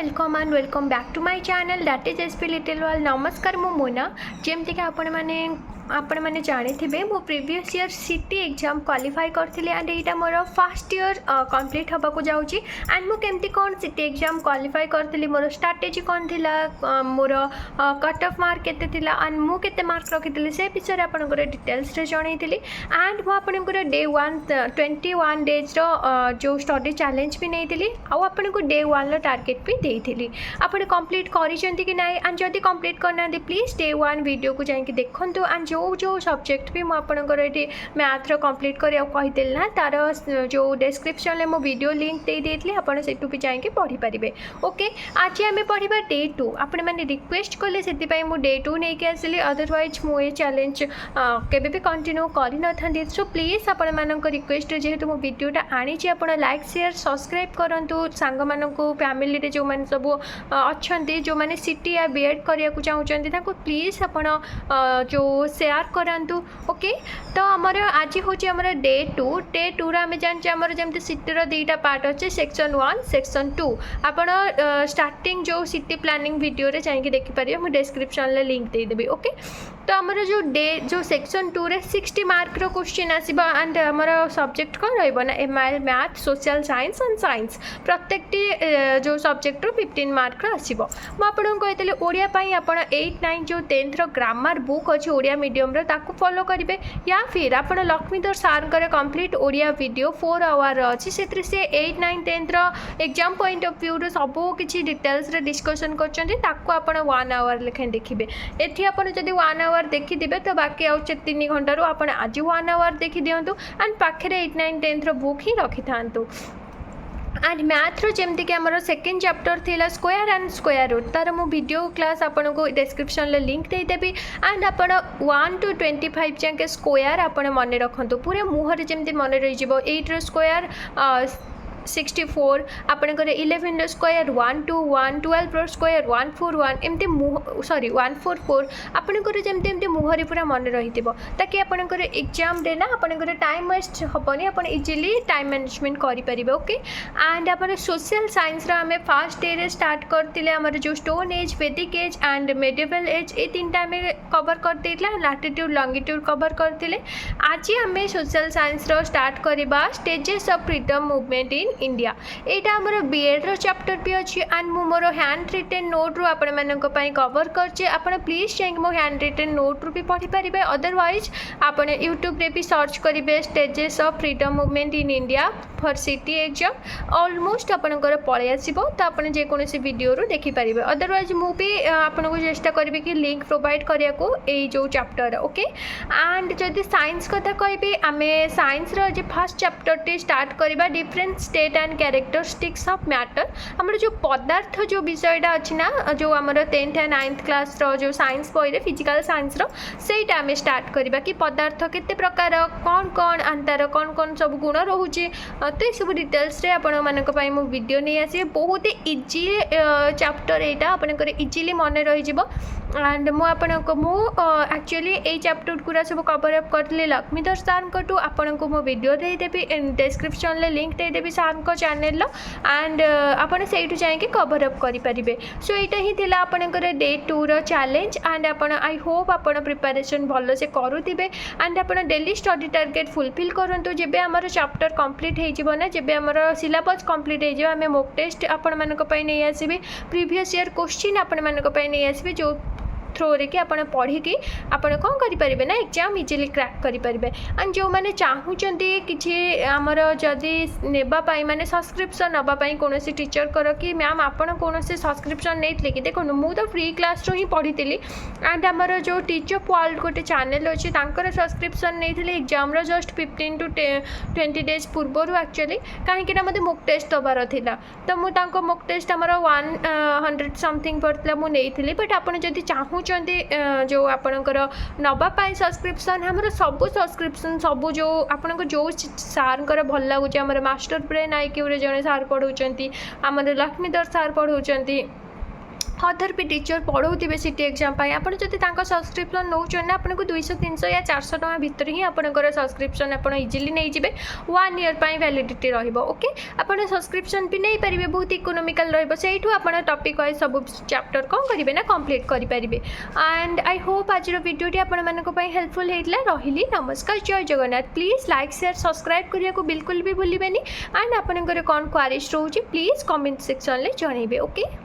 Welcome and welcome back to my channel that is SP little world. नमस्कार मो मोना। जमती कि आपण मैंने जानी थे मो previous year city exam qualify करथिले and Etah more first year complete होबा को जाउची एंड मु केमती कोन सिटी एग्जाम क्वालिफाई करथिली, मोर स्ट्रैटेजी कोन थिला, मोर कट ऑफ मार्क केते थिला एंड मु केते मार्क रखिथिली से विषय आपन को डिटेल्स रे जणैथिली। एंड मु आपन को डे 1 21 डेज रो जो स्टडी चैलेंज भी नैथिली आ आपन को डे 1 लो टारगेट भी देइथिली। आपन कंप्लीट करिसेंती कि नाही एंड जदी कंप्लीट करना दे प्लीज डे 1 वीडियो को जाई कि देखंतु एंड जो सब्जेक्ट भी मुझे मैथ रो कंप्लीट करिया कहिदेल ना तार जो डिस्क्रिप्शन में मो वीडियो लिंक दे देइतली आपण सेटू भी जाई पढ़ी पारिबे। ओके, आज आमे पढ़िबा डे 2। आपण माने रिक्वेस्ट कले सेति पई मु डे 2 नै के आसली, अदरवाइज मु ए चैलेंज केबे भी कंटिन्यू करि न थांदी। सो प्लीज आपण मानक रिक्वेस्ट जेहेतु मो वीडियोटा आनी छी आपण लाइक शेयर सब्सक्राइब करंतु, सांग मानकु फैमिली रे जो माने सब अछंती जो माने सिटी या बीएड करिया को चाहउचंती ताको प्लीज आपण जो शेयर करंतु। ओके, तो आमर आज हूँ आमर डे 2। डे 2 आम जानते आमर जमी सिटी दुईटा पार्ट अच्छे, सेक्शन 1 सेक्शन 2। आपण स्टार्टिंग जो सिटी प्लानिंग वीडियो रे जाइए देखिपारे, मुझे डिस्क्रिप्शन ले लिंक देदेवी। ओके, तो आमर जो डे जो सेक्शन 2 रे 60 मार्क रो क्वेश्चन आसीबा एंड आमर सब्जेक्ट कौन रहिबो ना MIL math social science and science प्रत्येक जो सब्जेक्ट रो 15 मार्क रो आसीबो। मु आपन कहतले ओडिया पई आपण 8 9 जो 10th रो ग्रामर बुक अछि ओडिया मीडियम रो ताको फॉलो करिवे, या फिर आपण लक्ष्मीधर सार करे कंप्लीट ओडिया वीडियो 4 आवर अछि सेत्री से 8 9 10th रो एग्जाम पॉइंट ऑफ व्यू रो सब किछि डिटेल्स रे डिस्कशन करचंती ताको आपण 1 आवर लेखन देखिबे। एथि आपण जदी 1 आवर देखि दिबे तो बाकी आउ 3 घंटा रो आपण आज 1 आवर देखि दियंतु एंड पाखरे 8 9 10th रो बुक ही रखि थांतु। एंड मैथ रो जमती कि आमर सेकेंड चैप्टर थिला स्क्वायर एंड स्क्वायर रूट, तार मु वीडियो क्लास आपन को डिस्क्रिप्शन ले लिंक दे देबी एंड आपन 1 to 25 जाके स्क्वायर आपन मन रखंतु, पूरे मुहर जमती मन रही जिवो। 8 रो स्क्वायर 64, आपनकर 11 रो स्क्वायर 121, 12 रो स्क्वायर 141 एमती सॉरी 144 आपनकर जमती एमती मुहरी पूरा मन रहितिबो ताकि आपनकर एग्जाम रे ना आपनकर टाइम वेस्ट हबनी, आपन इजीली टाइम मैनेजमेंट करि परिबे। ओके, एंड आपन सोशल साइंस रा हमें फर्स्ट डे रे स्टार्ट करतिले हमर जो stone age, Vedic age and medieval age ए तीनटा में कवर कर देतिला, लैटिट्यूड लॉन्गिट्यूड कवर करतिले। आज हमें सोशल साइंस रो स्टार्ट करबा stages of freedom movement in India. एटा हमर बीएड रो चैप्टर भी अछि एंड मु मोर हैंड रिटन नोट रो आपण मानक पई कवर करचे। आपण प्लीज चेक मो हैंड रिटन नोट रो भी पढ़ी परिबे, अदरवाइज आपण यूट्यूब रे भी सर्च करिवे stages of freedom movement in India for city exam, almost आपनकर पळे आसीबो तो आपण जे कोनोसी वीडियो रो देखि परिबे। अदरवाइज मु भी आपण को चेष्टा करबे कि लिंक प्रोवाइड करिया को ए जो चैप्टर। ओके, एंड जदि साइंस कथा कहबे आमे साइंस रो जे फर्स्ट चैप्टर टे स्टार्ट करबा different state and characteristics of matter. हमर जो पदार्थ जो विषयटा अछि ना जो हमर 10th एंड 9th क्लास रो जो साइंस बॉय रे फिजिकल साइंस रो सेटा हमें स्टार्ट करबा कि पदार्थ केते प्रकार कोन कोन अंतर कोन कोन सब गुण रहउची, तो सब डिटेल्स रे आपण मानक पई मु वीडियो नै आसी। बहुत इजी चैप्टर एटा आपनकर इजीली मन रहि जिवो एंड मु आपनको मु एक्चुअली ए चैप्टर पूरा सब कवर अप करले लक्ष्मीधर सार को आपन को मो वीडियो दे देबी, डिस्क्रिप्शन ले लिंक दे देबी सार को चैनल लो एंड आपन सेइटु जाय के कवर अप करि परिबे। सो एटा ही थिला आपनकर डे 2 रो चैलेंज एंड आपन आई होप आपन प्रिपरेशन भलो से करूथिबे एंड आपन डेली स्टडी टारगेट फुलफिल करंतु। जेबे हमर चैप्टर कंप्लीट हे जिवो ना, जेबे हमर सिलेबस कंप्लीट हे जिवो हमें मॉक टेस्ट आपन मानक पई नै आसीबे, प्रीवियस ईयर क्वेश्चन आपन मानक पई नै आसीबे जो थ्रो रे कि आपण पढ़ी कि आपण कौन करि परिबे ना एग्जाम इजीली क्रैक करि परिबे। एंड जो माने चाहूचंती किछि हमर जदी नेबा पाई माने सब्सक्रिप्शन नबा पाई कोनोसी टीचर करो कि मैम आपण कोनोसी सब्सक्रिप्शन नेतले कि देखो मु तो फ्री क्लास रो ही पढ़ीतिली एंड हमर जो टीचर वर्ल्ड गोटे चैनल अछि तांकर सब्सक्रिप्शन नेथिले एग्जाम रो जस्ट 15 to 20 डेज पूर्वरु एक्चुअली काहे कि ना मते मॉक टेस्ट दबार थिला, तो मु तांको मॉक टेस्ट हमर 100 समथिंग पड़तला मु नेथिली। बट आपण जदी चाहू जो आपणकर नबा पाई सब्सक्रिप्शन हमर सब सब्सक्रिप्शन सब जो आपन जो सार भल लगुच मास्टर ब्रेन आईक्यू रे जने सार पढ़ाउछंती, हमर लक्ष्मीधर सार पढ़ाउछंती अदर भी टीचर पढ़ाऊे सीटी एग्जाम आपड़ जब सब्सक्रिप्शन नौन आपको 200-300 या 400 टका भितर ही आपंकर सब्सक्रिप्शन आप इजिली नहीं जाए 1 ईयर वैलिडिटी रोके आपड़ सब्सक्रिप्शन भी नहीं पारे बहुत इकोनोमिकल रहीठू आप टॉपिक वाइज सब चैप्टर कौन करेंगे ना कंप्लीट करेंगे एंड आई होप आज वीडियोटी आपण हेल्पफुल होता रही नमस्कार जय Jagannath please like share subscribe करने को बिल्कुल भी भूलें एंड आपंकर कौन क्वारीज रोचे प्लीज कमेंट सेक्शन में जनइबे ओके।